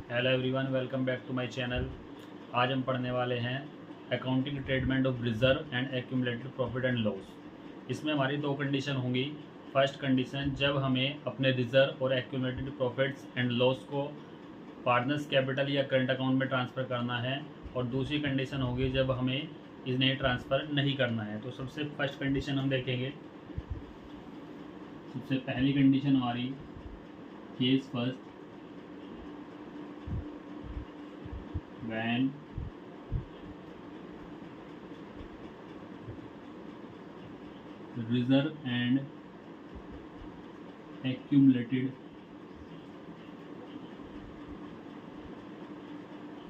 Hello everyone, welcome back to my channel. आज हम पढ़ने वाले हैं accounting treatment of reserve and accumulated profit and loss. इसमें हमारी दो कंडीशन होंगी। फर्स्ट कंडीशन, जब हमें अपने रिजर्व और एक्यूमुलेटेड प्रॉफिट्स एंड लॉस को पार्टनर्स कैपिटल या करंट अकाउंट में ट्रांसफ़र करना है, और दूसरी कंडीशन होगी जब हमें इन्हें ट्रांसफ़र नहीं करना है। तो सबसे फर्स्ट कंडीशन हम देखेंगे। सबसे पहली कंडीशन हमारी case first, when reserve and accumulated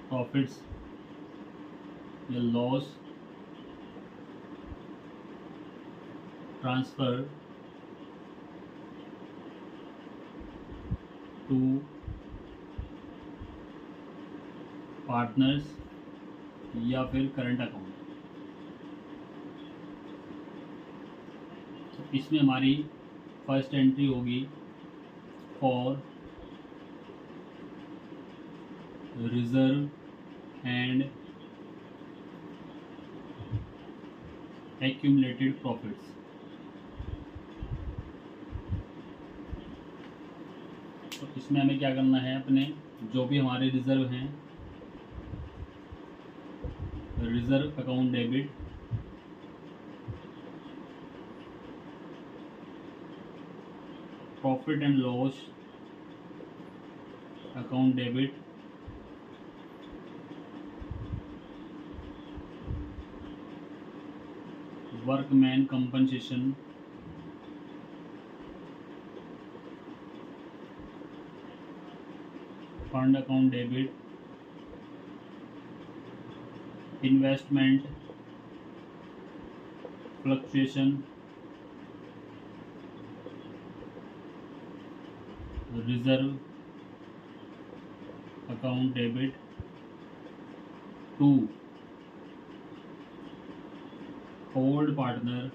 profits या loss transfer to पार्टनर्स या फिर करंट अकाउंट। तो इसमें हमारी फर्स्ट एंट्री होगी for reserve and accumulated profits. तो इसमें हमें क्या करना है, अपने जो भी हमारे रिजर्व हैं, reserve account debit, profit and loss account debit, workman compensation fund account debit, investment fluctuation reserve account debit to old partner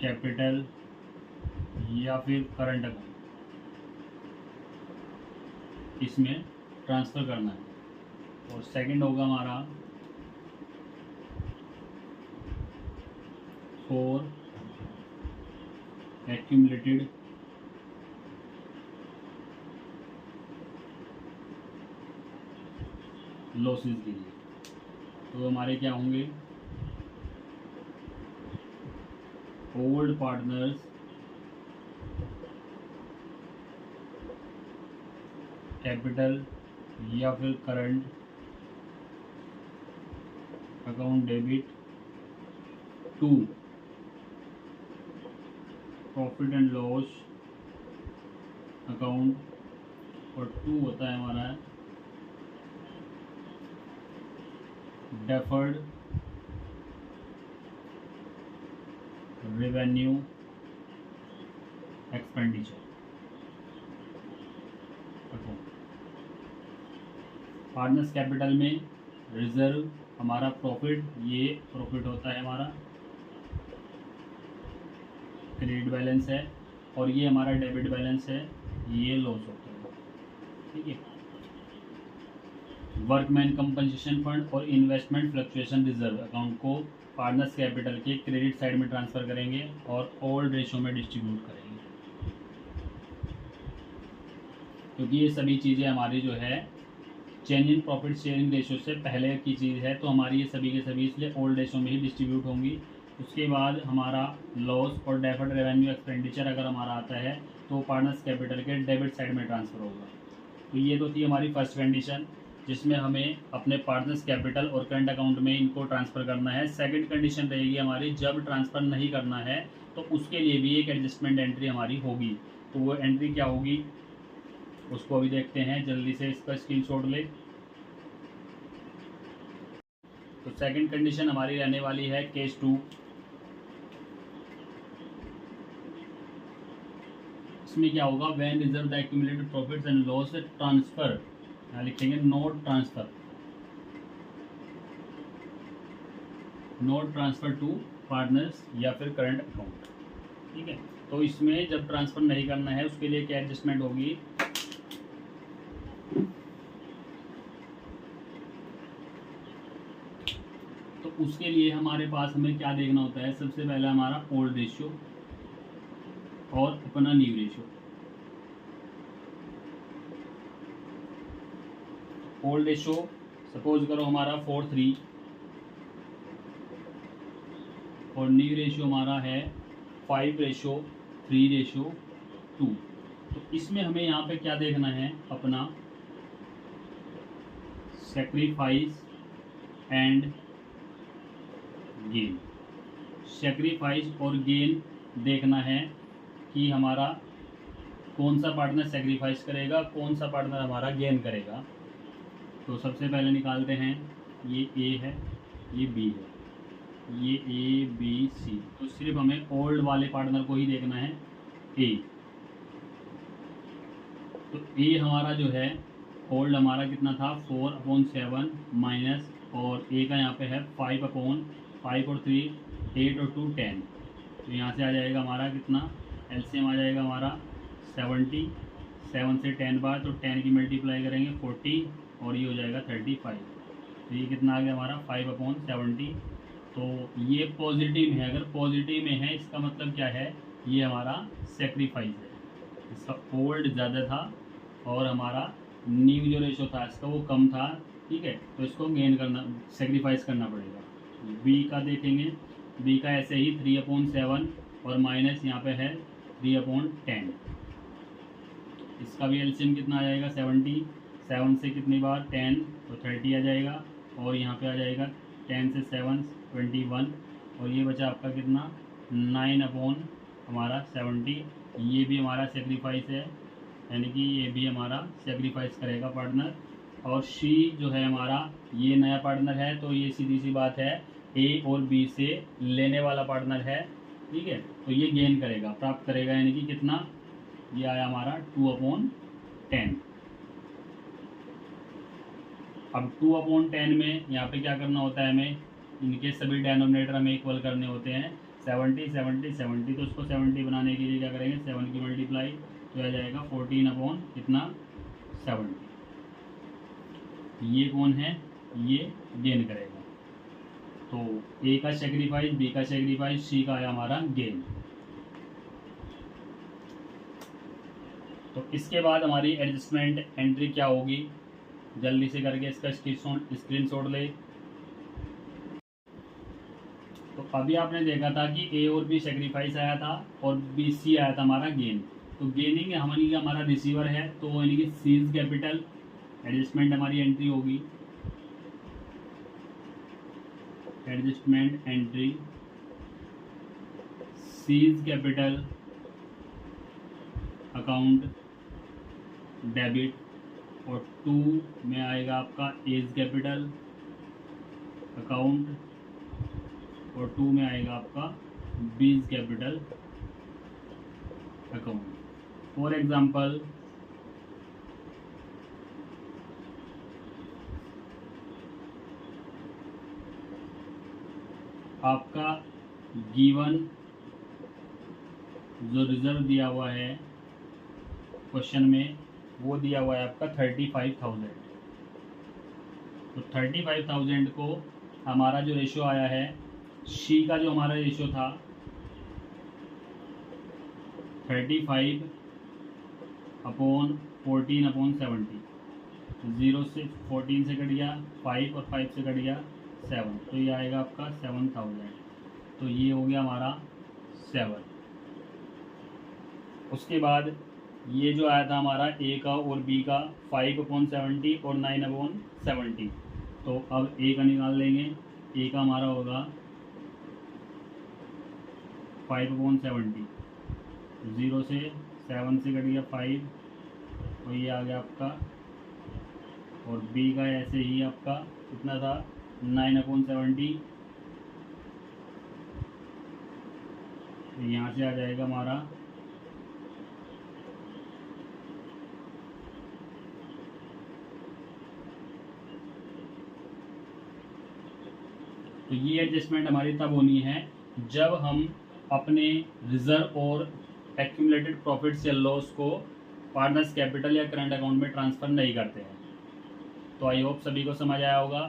capital या फिर करंट अकाउंट, इसमें ट्रांसफ़र करना है। और सेकंड होगा हमारा फॉर एक्यूमुलेटेड लॉसेस के लिए। तो हमारे क्या होंगे, ओल्ड पार्टनर्स कैपिटल या फिर current account debit to profit and loss account, और टू होता है हमारा deferred revenue expenditure account. Partners capital में रिजर्व हमारा प्रॉफिट, ये प्रॉफिट होता है हमारा, क्रेडिट बैलेंस है, और ये हमारा डेबिट बैलेंस है, ये लॉस होता है। ठीक है। वर्कमैन कंपनसेशन फंड और इन्वेस्टमेंट फ्लक्चुएशन रिजर्व अकाउंट को पार्टनर्स कैपिटल के क्रेडिट साइड में ट्रांसफ़र करेंगे और ओल्ड रेशो में डिस्ट्रीब्यूट करेंगे, क्योंकि ये सभी चीज़ें हमारी जो है change in profit sharing ratio से पहले की चीज़ है, तो हमारी ये सभी के सभी इसलिए ओल्ड रेशो में ही डिस्ट्रीब्यूट होंगी। उसके बाद हमारा लॉस और डेफर्ड रेवेन्यू एक्सपेंडिचर अगर हमारा आता है तो पार्टनर्स कैपिटल के डेबिट साइड में ट्रांसफ़र होगा। तो ये तो थी हमारी फर्स्ट कंडीशन, जिसमें हमें अपने पार्टनर्स कैपिटल और करंट अकाउंट में इनको ट्रांसफ़र करना है। सेकंड कंडीशन रहेगी हमारी, जब ट्रांसफ़र नहीं करना है तो उसके लिए भी एक एडजस्टमेंट एंट्री हमारी होगी। तो वो एंट्री क्या होगी उसको अभी देखते हैं, जल्दी से इसका स्क्रीनशॉट ले। तो सेकंड कंडीशन हमारी रहने वाली है केस 2। इसमें क्या होगा, when reserve the accumulated profits and loss transfer, यहाँ लिखेंगे note transfer, note transfer to partners या फिर करंट अकाउंट। ठीक है। तो इसमें जब ट्रांसफ़र नहीं करना है उसके लिए क्या एडजस्टमेंट होगी, तो उसके लिए हमारे पास हमें क्या देखना होता है, सबसे पहले हमारा ओल्ड रेशियो और अपना new ratio. Old ratio suppose करो हमारा 4:3 और न्यू रेशियो हमारा है 5:3:2। तो इसमें हमें यहाँ पे क्या देखना है, अपना सेक्रीफाइस एंड गेन। सेक्रीफाइस और गेन देखना है कि हमारा कौन सा पार्टनर सेक्रीफाइस करेगा, कौन सा पार्टनर हमारा गेन करेगा। तो सबसे पहले निकालते हैं, ये ए है, ये बी है, ये ए बी सी। तो सिर्फ हमें ओल्ड वाले पार्टनर को ही देखना है, ए। तो ए हमारा जो है ओल्ड हमारा कितना था 4/7 माइनस, और ए का यहाँ पे है 5/5 और 3 8 और 2 10। तो यहाँ से आ जाएगा हमारा कितना, एलसीएम आ जाएगा हमारा 70। 7 से 10 बार, तो 10 की मल्टीप्लाई करेंगे 40 और ये हो जाएगा 35। तो ये कितना आ गया हमारा 5/70। तो ये पॉजिटिव है, अगर पॉजिटिव में है इसका मतलब क्या है, ये हमारा सेक्रीफाइस है। इसका ओल्ड ज़्यादा था और हमारा न्यू जो रेशो था इसका वो कम था, ठीक है। तो इसको गेन करना, सेक्रीफाइस करना पड़ेगा। बी का देखेंगे, बी का ऐसे ही 3/7 और माइनस यहाँ पे है 3/10। इसका भी एलसीएम कितना आ जाएगा 70। 7 से कितनी बार 10, तो 30 आ जाएगा, और यहाँ पे आ जाएगा 10 से 7 21, और ये बचा आपका कितना 9/70। ये भी हमारा सेक्रीफाइस है, यानी कि ये भी हमारा सेक्रीफाइस करेगा पार्टनर। और सी जो है हमारा ये नया पार्टनर है, तो ये सीधी सी बात है ए और बी से लेने वाला पार्टनर है, ठीक है। तो ये गेन करेगा, प्राप्त करेगा, यानी कि कितना, ये आया हमारा 2/10। अब 2/10 में यहाँ पे क्या करना होता है हमें, इनके सभी डेनोमिनेटर हमें इक्वल करने होते हैं। 70 70 70, तो उसको 70 बनाने के लिए क्या करेंगे, 7 की मल्टीप्लाई, तो आ जाएगा 14 कितना 70। ये कौन है, ये गेन करेगा। तो ए का सेक्रीफाइस, बी का सेक्रीफाइस, सी का आया हमारा गेन। तो इसके बाद हमारी एडजस्टमेंट एंट्री क्या होगी, जल्दी से करके इसका स्क्रीनशॉट ले। तो अभी आपने देखा था कि ए और बी सेक्रीफाइस आया था और बी सी आया था हमारा गेन। तो गेनिंग हमारा रिसीवर है, तो यानी कि सीज कैपिटल एडजस्टमेंट हमारी एंट्री होगी। Adjustment entry seize capital account debit, और 2 में आएगा आपका एज कैपिटल अकाउंट, और 2 में आएगा आपका बीज कैपिटल अकाउंट। फॉर एग्जांपल आपका गिवन जो रिजर्व दिया हुआ है क्वेश्चन में, वो दिया हुआ है आपका 35,000। तो 35,000 को हमारा जो रेशियो आया है, सी का जो हमारा रेशियो था 35/14/70। 0 से 14 से कट गया 5 और 5 से कट गया 7, तो ये आएगा आपका 7,000। तो ये हो गया हमारा 7। उसके बाद ये जो आया था हमारा ए का और बी का 5/70 और 9/70। तो अब ए का निकाल लेंगे, ए का हमारा होगा 5/70, 0 से 7 से कट गया 5, और ये आ गया आपका, और बी का ऐसे ही आपका कितना था 9/70। यहाँ से आ जाएगा हमारा तो ये एडजस्टमेंट हमारी तब होनी है जब हम अपने रिजर्व और एक्यूमुलेटेड प्रॉफिट्स या लॉस को पार्टनर्स कैपिटल या करंट अकाउंट में ट्रांसफ़र नहीं करते हैं। तो आई होप सभी को समझ आया होगा।